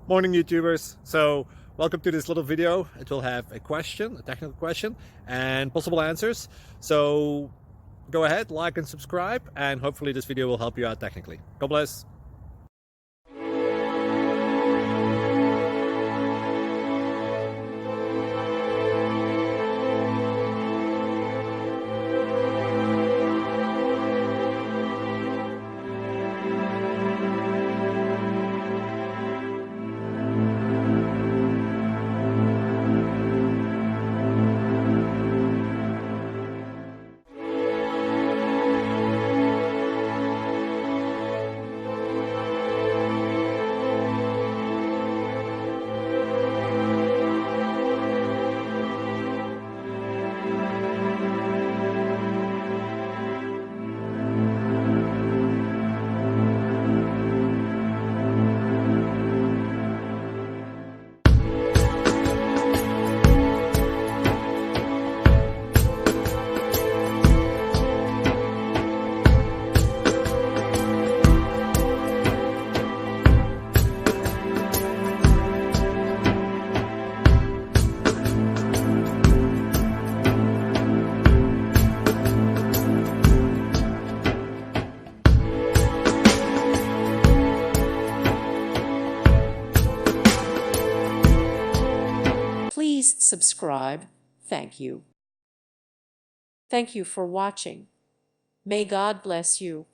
Morning, YouTubers. So welcome to this little video. It will have a question, a technical question, and possible answers. So go ahead, like and subscribe, and hopefully this video will help you out technically. God bless. Please subscribe. Thank you. Thank you for watching. May God bless you.